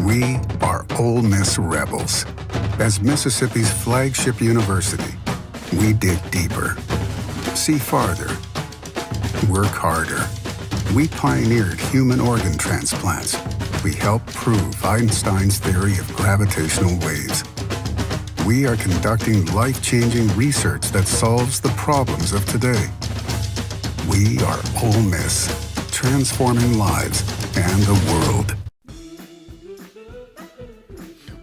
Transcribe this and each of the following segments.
We are Ole Miss Rebels. As Mississippi's flagship university, we dig deeper, see farther, work harder. We pioneered human organ transplants. We helped prove Einstein's theory of gravitational waves. We are conducting life-changing research that solves the problems of today. We are Ole Miss, transforming lives and the world.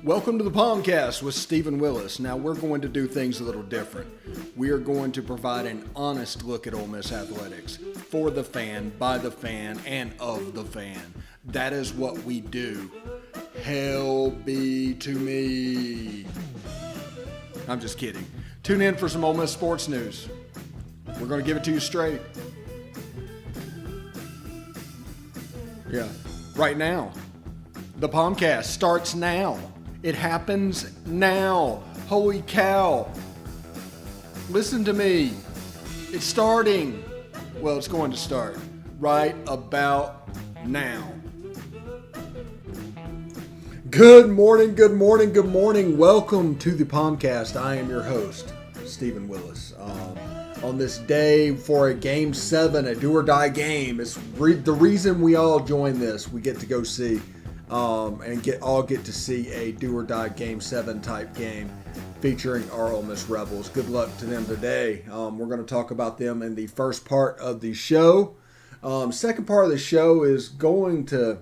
Welcome to the POMcast with Stephen Willis. Now we're going to do things a little different. We are going to provide an honest look at Ole Miss athletics for the fan, by the fan, and of the fan. That is what we do. Hell be to me. I'm just kidding. Tune in for some Ole Miss sports news. We're going to give it to you straight. Yeah, right now. The POMcast starts now. It happens now. Holy cow. Listen to me. It's starting. Well, it's going to start right about now. Good morning, good morning, good morning. Welcome to the POMcast. I am your host, Stephen Willis. On this day for a Game 7, a do-or-die game, it's the reason we all join this. We get to go see and get to see a do-or-die Game 7 type game featuring our Ole Miss Rebels. Good luck to them today. We're going to talk about them in the first part of the show. Second part of the show is going to...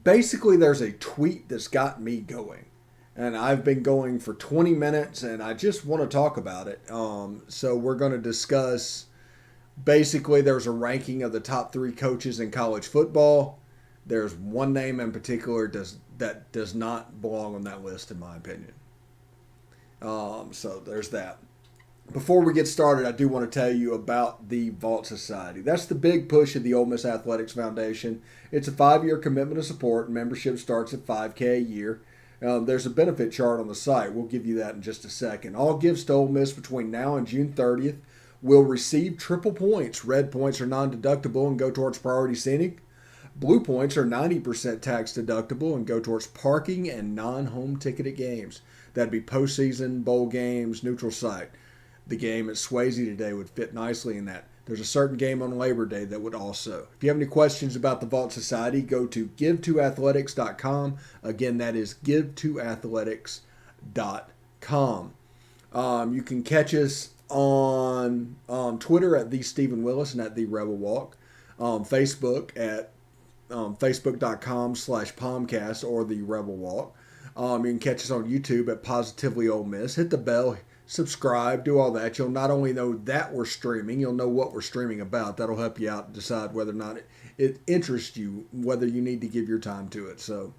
Basically, there's a tweet that's got me going. And I've been going for 20 minutes, and I just want to talk about it. So we're going to discuss... Basically, there's a ranking of the top 3 coaches in college football. There's one name in particular that does not belong on that list, in my opinion. So there's that. Before we get started, I do want to tell you about the Vault Society. That's the big push of the Ole Miss Athletics Foundation. It's a 5-year commitment of support. Membership starts at $5,000 a year. There's a benefit chart on the site. We'll give you that in just a second. All gifts to Ole Miss between now and June 30th will receive triple points. Red points are non-deductible and go towards Priority Scenic. Blue points are 90% tax deductible and go towards parking and non-home ticketed games. That'd be postseason, bowl games, neutral site. The game at Swayze today would fit nicely in that. There's a certain game on Labor Day that would also. If you have any questions about the Vault Society, go to give2athletics.com. Again, that is give2athletics.com. You can catch us on Twitter at TheStephenWillis and at The Rebel Walk. Facebook at facebook.com/POMcast or The Rebel Walk. You can catch us on YouTube at Positively Ole Miss. Hit the bell, subscribe, do all that. You'll not only know that we're streaming, you'll know what we're streaming about. That'll help you out and decide whether or not it interests you, whether you need to give your time to it. So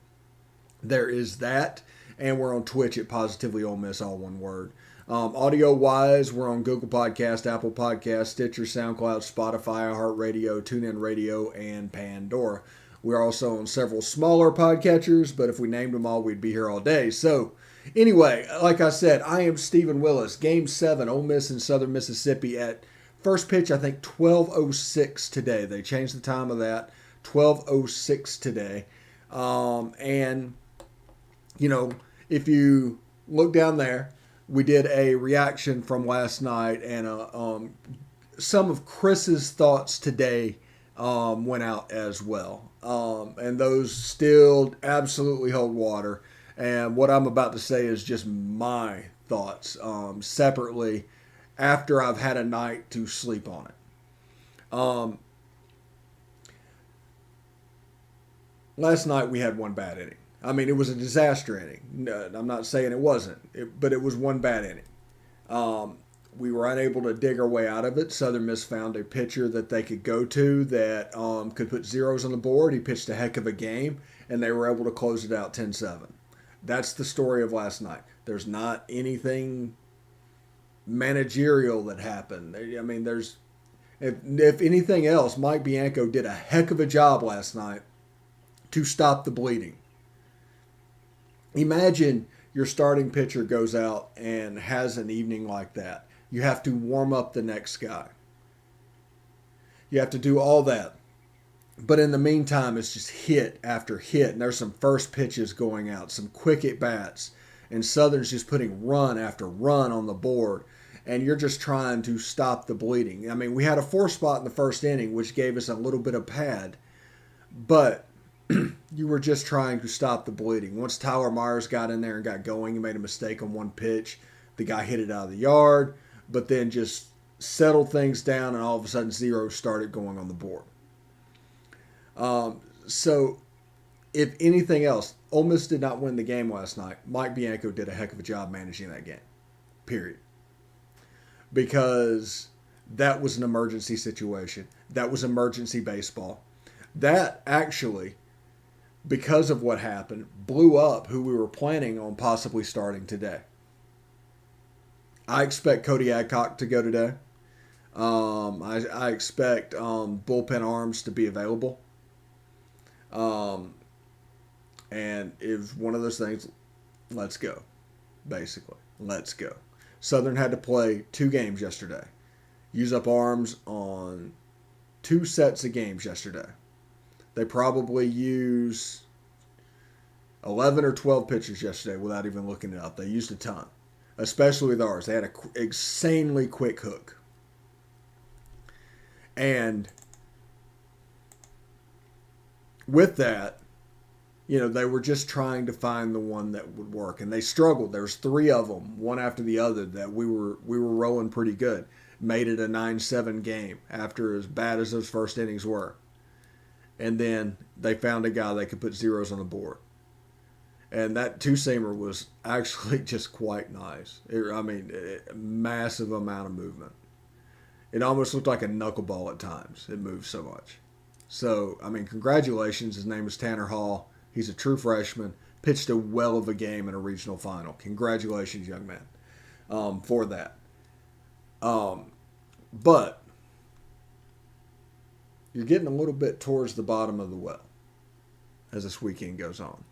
there is that. And we're on Twitch at Positively Ole Miss, all one word. Audio-wise, we're on Google Podcast, Apple Podcast, Stitcher, SoundCloud, Spotify, iHeartRadio, TuneIn Radio, and Pandora. We're also on several smaller podcatchers, but if we named them all, we'd be here all day. So, anyway, like I said, I am Stephen Willis. Game 7, Ole Miss in Southern Mississippi at first pitch, I think 12:06 today. They changed the time of that, 12:06 today. And, you know, if you look down there, we did a reaction from last night, and some of Chris's thoughts today went out as well. And those still absolutely hold water. And what I'm about to say is just my thoughts separately after I've had a night to sleep on it. Last night we had one bad inning. I mean, it was a disaster inning. No, I'm not saying it wasn't, but it was one bad inning. We were unable to dig our way out of it. Southern Miss found a pitcher that they could go to that could put zeros on the board. He pitched a heck of a game, and they were able to close it out 10-7. That's the story of last night. There's not anything managerial that happened. I mean, if anything else, Mike Bianco did a heck of a job last night to stop the bleeding. Imagine your starting pitcher goes out and has an evening like that. You have to warm up the next guy. You have to do all that. But in the meantime, it's just hit after hit, and there's some first pitches going out, some quick at bats, and Southern's just putting run after run on the board, and you're just trying to stop the bleeding. I mean, we had a 4 spot in the first inning, which gave us a little bit of pad, but you were just trying to stop the bleeding. Once Tyler Myers got in there and got going, he made a mistake on one pitch. The guy hit it out of the yard, but then just settled things down, and all of a sudden zeros started going on the board. So, if anything else, Ole Miss did not win the game last night. Mike Bianco did a heck of a job managing that game, period. Because that was an emergency situation. That was emergency baseball. That actually, because of what happened, blew up who we were planning on possibly starting today. I expect Cody Adcock to go today. I expect bullpen arms to be available. And if one of those things, let's go. Basically, let's go. Southern had to play 2 games yesterday. Use up arms on 2 sets of games yesterday. They probably use 11 or 12 pitchers yesterday without even looking it up. They used a ton, especially with ours. They had an insanely quick hook. And with that, they were just trying to find the one that would work, and they struggled. There was 3 of them, one after the other, that we were rolling pretty good. Made it a 9-7 game after as bad as those first innings were. And then they found a guy that could put zeros on the board. And that 2-seamer was actually just quite nice. Massive amount of movement. It almost looked like a knuckleball at times. It moved so much. So, congratulations. His name is Tanner Hall. He's a true freshman. Pitched a well of a game in a regional final. Congratulations, young man, for that. But you're getting a little bit towards the bottom of the well as this weekend goes on.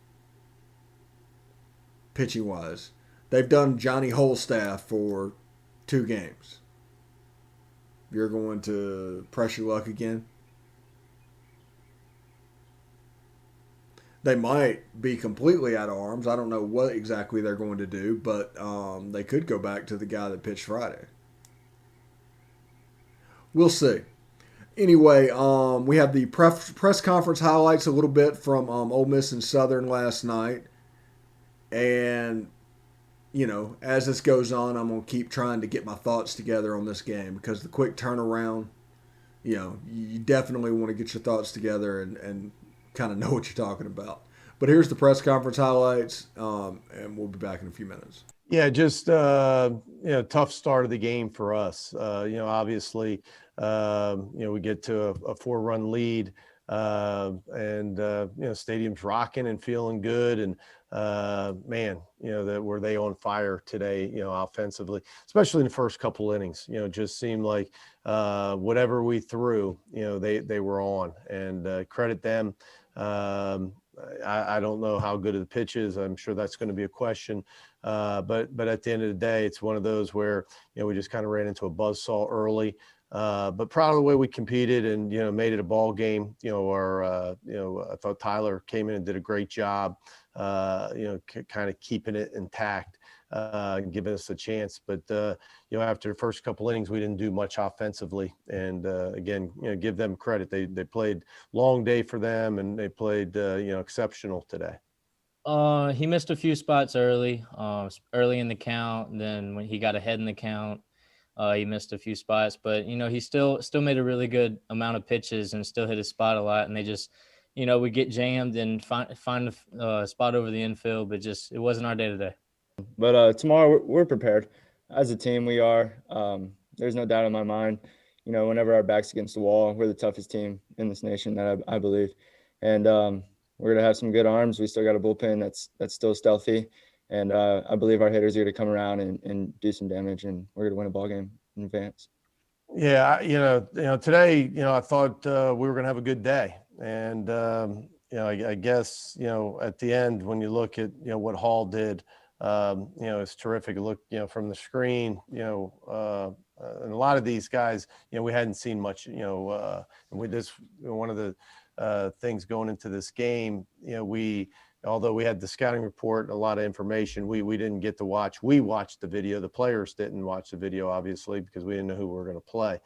Pitching wise, they've done Johnny Holstaff for 2 games. You're going to press your luck again? They might be completely out of arms. I don't know what exactly they're going to do, but they could go back to the guy that pitched Friday. We'll see. Anyway, we have the press conference highlights a little bit from Ole Miss and Southern last night. And, as this goes on, I'm going to keep trying to get my thoughts together on this game because the quick turnaround, you definitely want to get your thoughts together and kind of know what you're talking about. But here's the press conference highlights, and we'll be back in a few minutes. Yeah, just tough start of the game for us. Obviously, we get to a 4-run lead, and stadium's rocking and feeling good. And were they on fire today? Offensively, especially in the first couple innings. Just seemed like whatever we threw, they were on. And credit them. I don't know how good the pitch is. I'm sure that's going to be a question. But at the end of the day, it's one of those where, we just kind of ran into a buzzsaw early. But proud of the way we competed and, made it a ball game. I thought Tyler came in and did a great job, kind of keeping it intact, and giving us a chance. But, after the first couple innings, we didn't do much offensively. And, again, give them credit. They played long day for them, and they played, exceptional today. He missed a few spots early in the count. And then when he got ahead in the count, he missed a few spots, but he still made a really good amount of pitches and still hit his spot a lot. And they just, we get jammed and find a spot over the infield, but just it wasn't our day today. But tomorrow we're prepared as a team. We are. There's no doubt in my mind. Whenever our back's against the wall, we're the toughest team in this nation, that I believe. And we're gonna have some good arms. We still got a bullpen that's still stealthy. And I believe our hitters are going to come around and do some damage, and we're going to win a ball game in advance. Yeah, today, I thought we were going to have a good day. And, I guess, at the end, when you look at, what Hall did, it's terrific. Look, from the screen, and a lot of these guys, we hadn't seen much, with this, one of the things going into this game. Although we had the scouting report and a lot of information, we didn't get to watch. We watched the video. The players didn't watch the video, obviously, because we didn't know who we were going to play.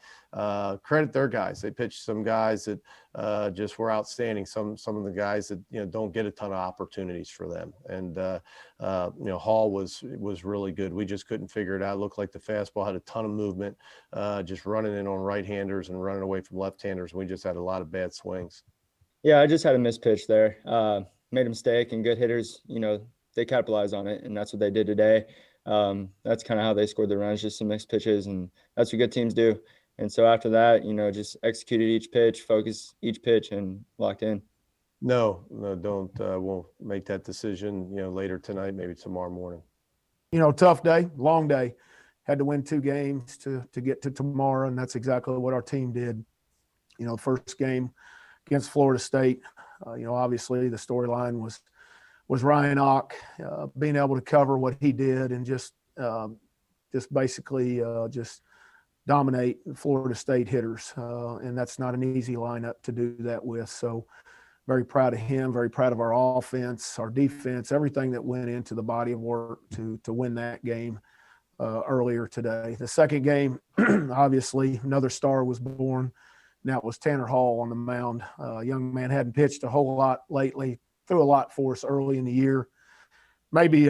Credit their guys. They pitched some guys that just were outstanding. Some of the guys that don't get a ton of opportunities for them. And Hall was really good. We just couldn't figure it out. It looked like the fastball had a ton of movement, just running in on right-handers and running away from left-handers. We just had a lot of bad swings. Yeah, I just had a missed pitch there. Made a mistake, and good hitters, they capitalize on it, and that's what they did today. That's kind of how they scored the runs, just some mixed pitches, and that's what good teams do. And so after that, just executed each pitch, focused each pitch, and locked in. No, don't. We'll make that decision, later tonight, maybe tomorrow morning. Tough day, long day. Had to win 2 games to get to tomorrow, and that's exactly what our team did. First game against Florida State, obviously the storyline was Ryan Ock being able to cover what he did and just basically just dominate Florida State hitters, and that's not an easy lineup to do that with. So very proud of him, very proud of our offense, our defense, everything that went into the body of work to win that game earlier today. The second game, obviously another star was born. And that was Tanner Hall on the mound. Young man hadn't pitched a whole lot lately, threw a lot for us early in the year. Maybe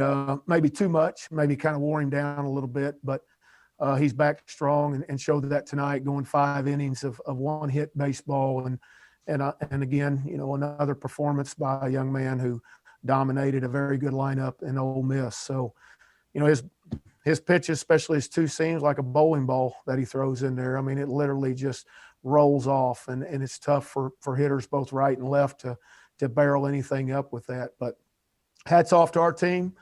too much, maybe kind of wore him down a little bit, but he's back strong and showed that tonight, going 5 innings of one-hit baseball. And again, another performance by a young man who dominated a very good lineup in Ole Miss. So, his pitches, especially his 2 seams, like a bowling ball that he throws in there. I mean, it literally just rolls off, and it's tough for hitters both right and left to barrel anything up with that. But hats off to our team.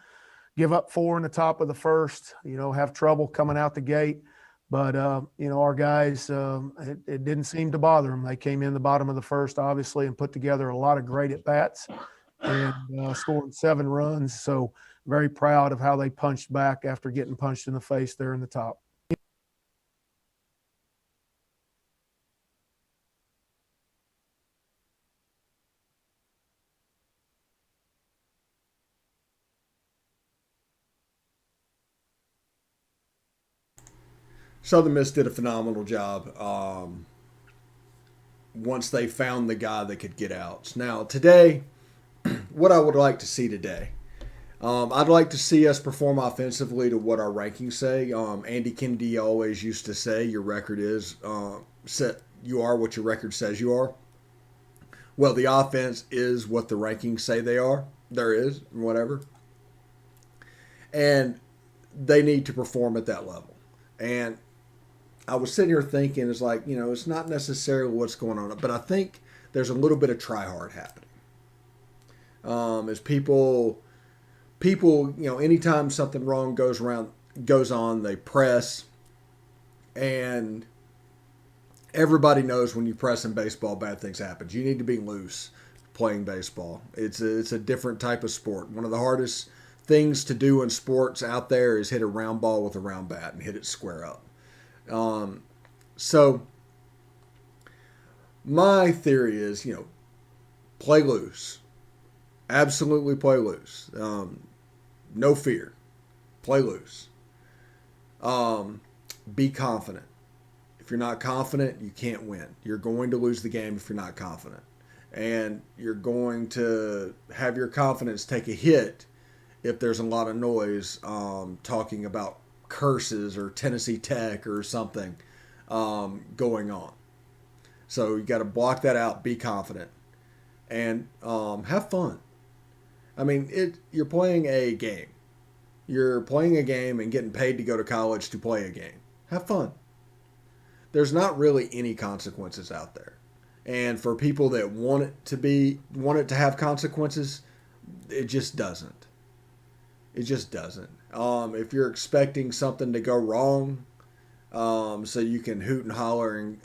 Give up 4 in the top of the first, have trouble coming out the gate. But, our guys, it didn't seem to bother them. They came in the bottom of the first, obviously, and put together a lot of great at-bats and scored 7 runs. So very proud of how they punched back after getting punched in the face there in the top. Southern Miss did a phenomenal job once they found the guy that could get outs. Now, today, what I would like to see today, I'd like to see us perform offensively to what our rankings say. Andy Kennedy always used to say, your record is set. You are what your record says you are. Well, the offense is what the rankings say they are. There is, whatever. And they need to perform at that level. And I was sitting here thinking, it's like, it's not necessarily what's going on, but I think there's a little bit of try hard happening. As people, anytime something wrong goes on, they press, and everybody knows when you press in baseball, bad things happen. You need to be loose playing baseball. It's a different type of sport. One of the hardest things to do in sports out there is hit a round ball with a round bat and hit it square up. So my theory is, play loose. Absolutely play loose. No fear. Play loose. Be confident. If you're not confident, you can't win. You're going to lose the game if you're not confident. And you're going to have your confidence take a hit if there's a lot of noise talking about curses or Tennessee Tech or something going on. So you got to block that out, be confident, and have fun. I mean, you're playing a game. You're playing a game and getting paid to go to college to play a game. Have fun. There's not really any consequences out there. And for people that want it to have consequences, it just doesn't. It just doesn't. If you're expecting something to go wrong, so you can hoot and holler and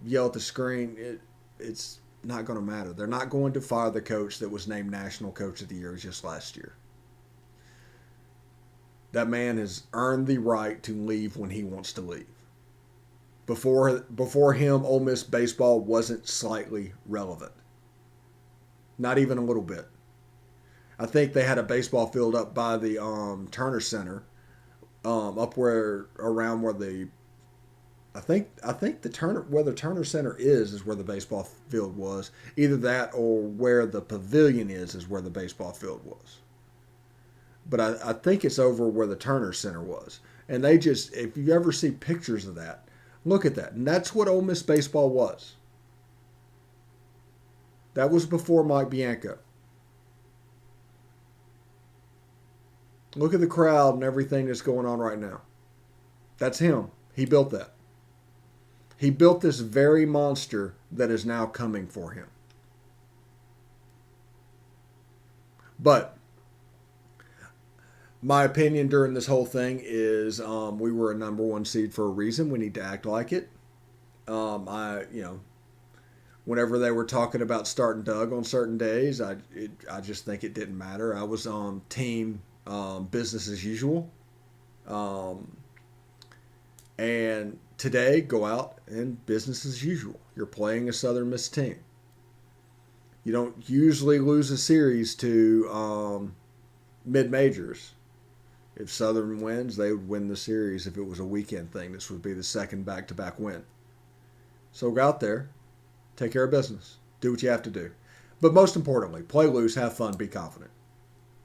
yell at the screen, it's not going to matter. They're not going to fire the coach that was named National Coach of the Year just last year. That man has earned the right to leave when he wants to leave. Before him, Ole Miss baseball wasn't slightly relevant. Not even a little bit. I think they had a baseball field up by the Turner Center, up around where the I think the Turner Center is where the baseball field was. Either that or where the pavilion is where the baseball field was. But I think it's over where the Turner Center was. And they just, if you ever see pictures of that, look at that. And that's what Ole Miss baseball was. That was before Mike Bianco. Look at the crowd and everything that's going on right now. That's him. He built that. He built this very monster that is now coming for him. But my opinion during this whole thing is we were a number 1 seed for a reason. We need to act like it. Whenever they were talking about starting Doug on certain days, I just think it didn't matter. I was on team business as usual. And today, go out and business as usual. You're playing a Southern Miss team. You don't usually lose a series to mid-majors. If Southern wins, they would win the series. If it was a weekend thing, this would be the second back-to-back win. So go out there, take care of business, do what you have to do. But most importantly, play loose, have fun, be confident.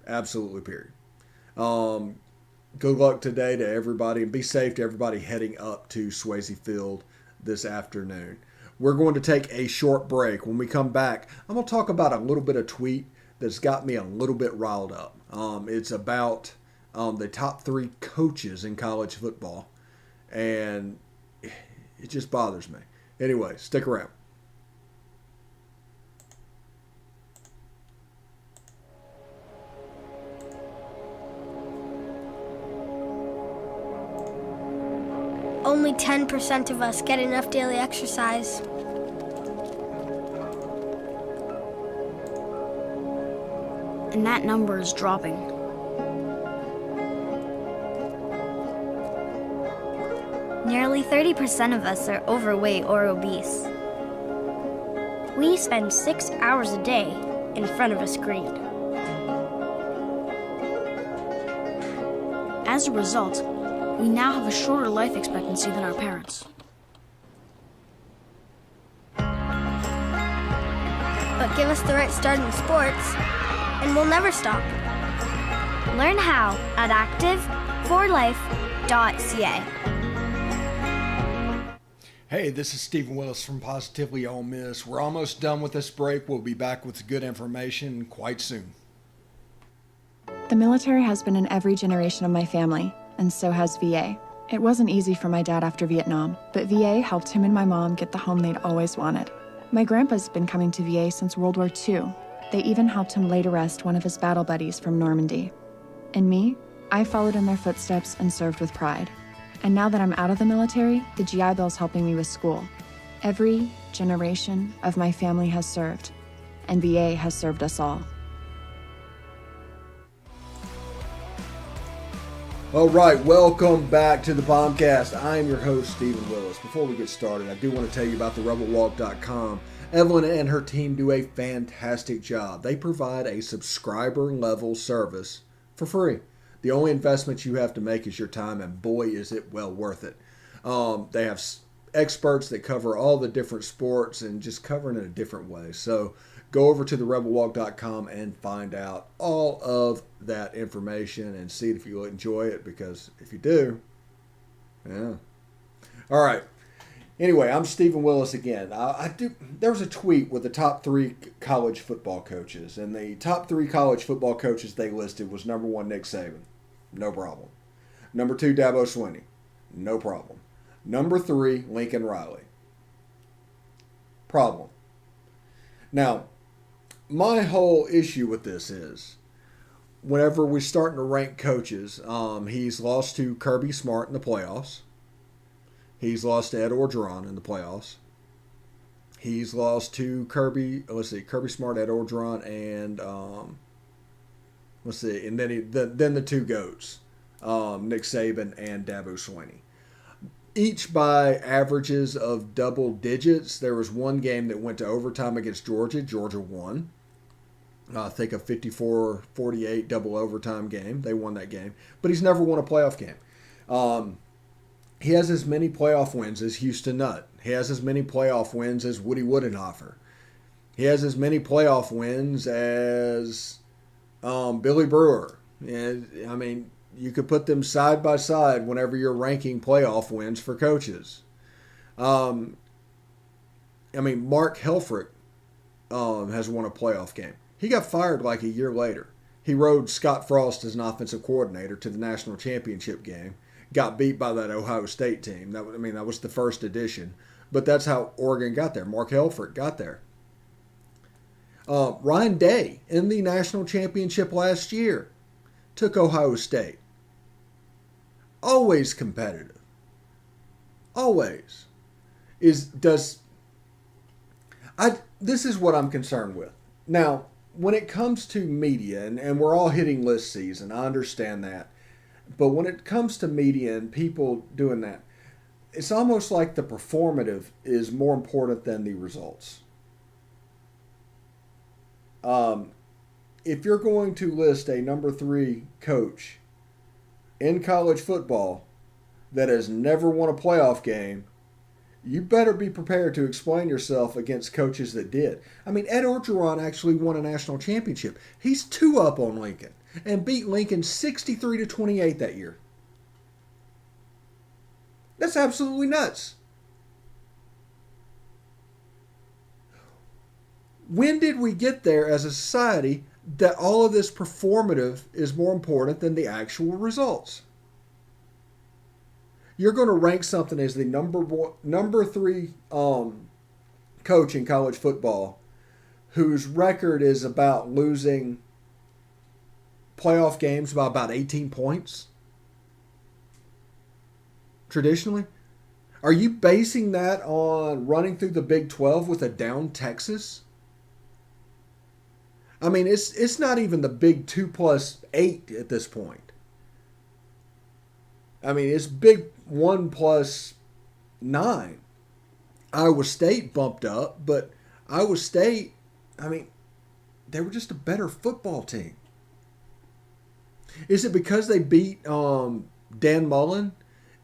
Absolutely, period. Good luck today to everybody, and be safe to everybody heading up to Swayze Field this afternoon. We're going to take a short break. When we come back, I'm going to talk about a little bit of tweet that's got me a little bit riled up. It's about the top 3 coaches in college football, and it just bothers me. Anyway, stick around. Only 10% of us get enough daily exercise. And that number is dropping. Nearly 30% of us are overweight or obese. We spend 6 hours a day in front of a screen. As a result, we now have a shorter life expectancy than our parents. But give us the right start in sports, and we'll never stop. Learn how at active4life.ca. Hey, this is Stephen Willis from Positively Ole Miss. We're almost done with this break. We'll be back with good information quite soon. The military has been in every generation of my family, and so has VA. It wasn't easy for my dad after Vietnam, but VA helped him and my mom get the home they'd always wanted. My grandpa's been coming to VA since World War II. They even helped him lay to rest one of his battle buddies from Normandy. And me, I followed in their footsteps and served with pride. And now that I'm out of the military, the GI Bill's helping me with school. Every generation of my family has served, and VA has served us all. All right, welcome back to the POMcast. I am your host, Stephen Willis. Before we get started, I do want to tell you about the rebelwalk.com. Evelyn and her team do a fantastic job. They provide a subscriber-level service for free. The only investment you have to make is your time, and boy, is it well worth it. They have experts that cover all the different sports and just cover it in a different way. So go over to therebelwalk.com and find out all of that information and see if you enjoy it, because if you do, yeah. All right. Anyway, I'm Stephen Willis again. There was a tweet with the top 3 college football coaches, and the top 3 college football coaches they listed was number 1, Nick Saban. No problem. Number 2, Dabo Swinney. No problem. Number 3, Lincoln Riley. Problem. Now, my whole issue with this is, whenever we're starting to rank coaches, he's lost to Kirby Smart in the playoffs. He's lost to Ed Orgeron in the playoffs. He's lost to Kirby Smart, Ed Orgeron, and and then the 2 GOATs, Nick Saban and Dabo Swinney. each by averages of double digits. There was one game that went to overtime against Georgia. Georgia won. I think a 54-48 double overtime game. They won that game. But he's never won a playoff game. He has as many playoff wins as Houston Nutt. He has as many playoff wins as Woody Woodenhofer. He has as many playoff wins as Billy Brewer. And, I mean, you could put them side by side whenever you're ranking playoff wins for coaches. I mean, Mark Helfrich has won a playoff game. He got fired like a year later. He rode Scott Frost as an offensive coordinator to the national championship game. Got beat by that Ohio State team. That was the first edition. But that's how Oregon got there. Mark Helfrich got there. Ryan Day in the national championship last year took Ohio State. Always competitive. Always. This is what I'm concerned with. Now, when it comes to media, and we're all hitting list season, I understand that. But when it comes to media and people doing that, it's almost like the performative is more important than the results. If you're going to list a number 3 coach in college football that has never won a playoff game, you better be prepared to explain yourself against coaches that did. I mean, Ed Orgeron actually won a national championship. He's 2 up on Lincoln and beat Lincoln 63-28 that year. That's absolutely nuts. When did we get there as a society that all of this performative is more important than the actual results? You're going to rank something as the number 3 coach in college football whose record is about losing playoff games by about 18 points? Traditionally? Are you basing that on running through the Big 12 with a down Texas? I mean, it's not even the Big 2+8 at this point. I mean, it's Big 1+9. Iowa State bumped up, but Iowa State, I mean, they were just a better football team. Is it because they beat Dan Mullen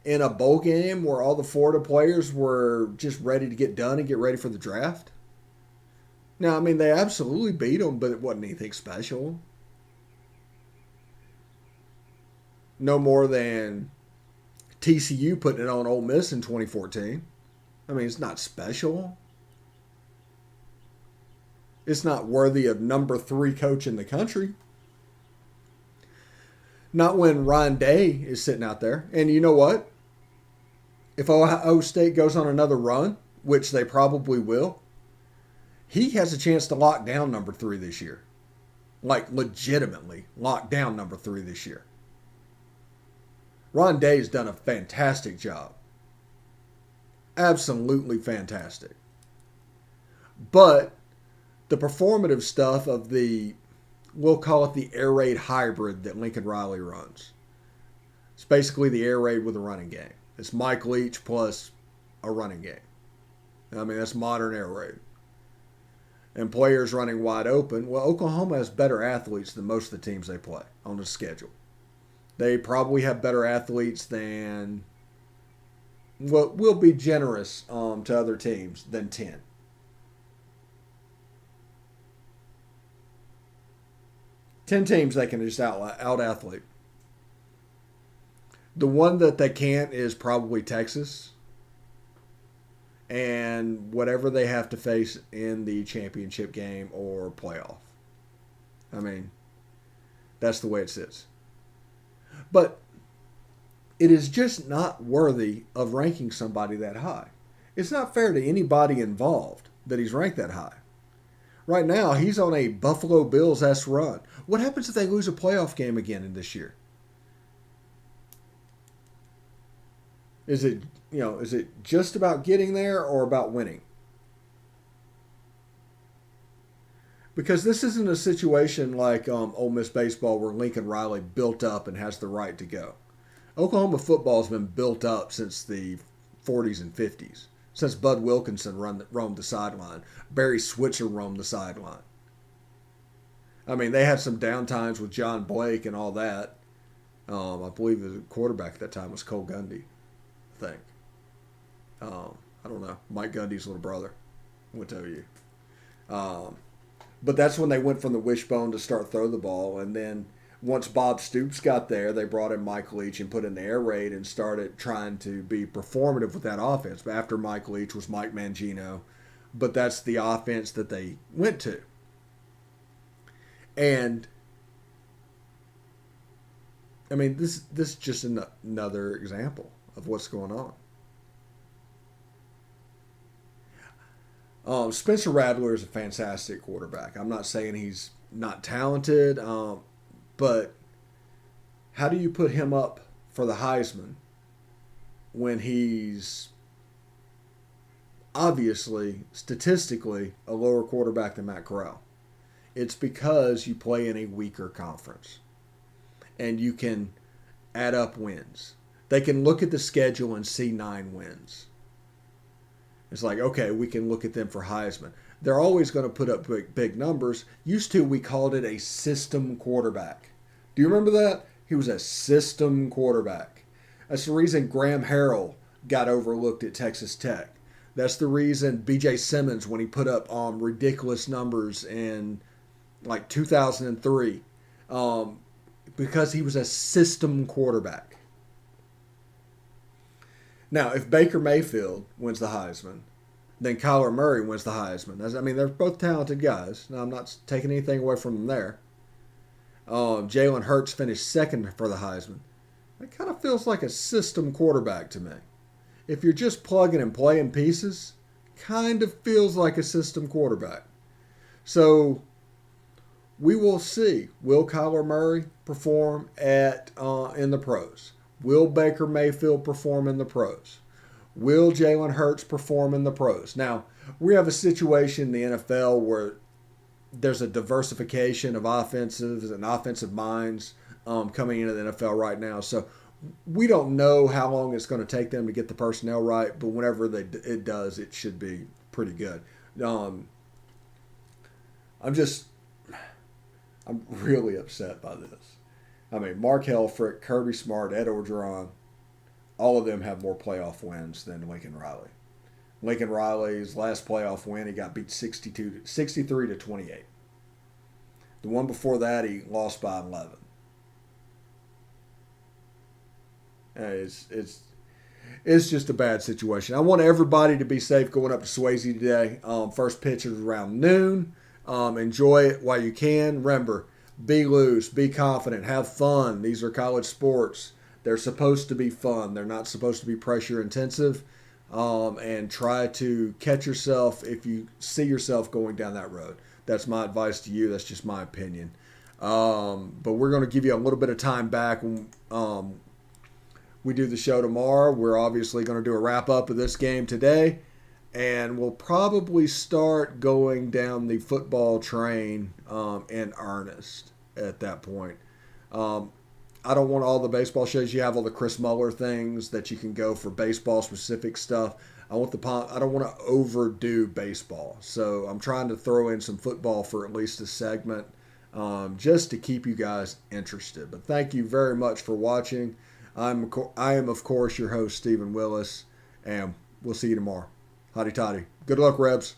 in a bowl game where all the Florida players were just ready to get done and get ready for the draft? Now, I mean, they absolutely beat them, but it wasn't anything special. No more than TCU putting it on Ole Miss in 2014. I mean, it's not special. It's not worthy of number 3 coach in the country. Not when Ryan Day is sitting out there. And you know what? If Ohio State goes on another run, which they probably will, he has a chance to lock down number 3 this year. Like, legitimately lock down number 3 this year. Ron Day's done a fantastic job. Absolutely fantastic. But the performative stuff of we'll call it the air raid hybrid that Lincoln Riley runs. It's basically the air raid with a running game. It's Mike Leach plus a running game. I mean, that's modern air raid. And players running wide open. Well, Oklahoma has better athletes than most of the teams they play on the schedule. They probably have better athletes than, well, we'll be generous to other teams, than 10. Ten teams they can just out-athlete. The one that they can't is probably Texas. And whatever they have to face in the championship game or playoff. I mean, that's the way it sits. But it is just not worthy of ranking somebody that high. It's not fair to anybody involved that he's ranked that high. Right now, he's on a Buffalo Bills-esque run. What happens if they lose a playoff game again in this year? Is it just about getting there or about winning? Because this isn't a situation like Ole Miss baseball where Lincoln Riley built up and has the right to go. Oklahoma football has been built up since the 40s and 50s. Since Bud Wilkinson roamed the sideline. Barry Switzer roamed the sideline. I mean, they had some downtimes with John Blake and all that. I believe the quarterback at that time was Cole Gundy, I think. I don't know. Mike Gundy's little brother would tell you. But that's when they went from the wishbone to start throw the ball. And then once Bob Stoops got there, they brought in Mike Leach and put in the air raid and started trying to be performative with that offense. But after Mike Leach was Mike Mangino. But that's the offense that they went to. And I mean, this is just another example of what's going on. Spencer Rattler is a fantastic quarterback. I'm not saying he's not talented, but how do you put him up for the Heisman when he's obviously, statistically, a lower quarterback than Matt Corral? It's because you play in a weaker conference. And you can add up wins. They can look at the schedule and see 9 wins. It's like, okay, we can look at them for Heisman. They're always going to put up big numbers. Used to, we called it a system quarterback. Do you remember that? He was a system quarterback. That's the reason Graham Harrell got overlooked at Texas Tech. That's the reason B.J. Simmons, when he put up ridiculous numbers in like 2003, because he was a system quarterback. Now, if Baker Mayfield wins the Heisman, then Kyler Murray wins the Heisman. I mean, they're both talented guys. Now, I'm not taking anything away from them there. Jalen Hurts finished second for the Heisman. That kind of feels like a system quarterback to me. If you're just plugging and playing pieces, kind of feels like a system quarterback. So we will see. Will Kyler Murray perform in the pros? Will Baker Mayfield perform in the pros? Will Jalen Hurts perform in the pros? Now, we have a situation in the NFL where there's a diversification of offensives and offensive minds coming into the NFL right now. So we don't know how long it's going to take them to get the personnel right, but whenever it does, it should be pretty good. I'm really upset by this. I mean, Mark Helfrich, Kirby Smart, Ed Orgeron, all of them have more playoff wins than Lincoln Riley. Lincoln Riley's last playoff win, he got beat 63 to 28. The one before that, he lost by 11. It's just a bad situation. I want everybody to be safe going up to Swayze today. First pitch is around noon. Enjoy it while you can. Remember, be loose, be confident, have fun. These are college sports. They're supposed to be fun. They're not supposed to be pressure intensive. And try to catch yourself if you see yourself going down that road. That's my advice to you. That's just my opinion. But we're going to give you a little bit of time back when we do the show tomorrow. We're obviously going to do a wrap-up of this game today. And we'll probably start going down the football train in earnest at that point. I don't want all the baseball shows. You have all the Chris Muller things that you can go for baseball-specific stuff. I don't want to overdo baseball. So I'm trying to throw in some football for at least a segment just to keep you guys interested. But thank you very much for watching. I am, of course, your host, Stephen Willis, and we'll see you tomorrow. Hotty toddy. Good luck, Rebs.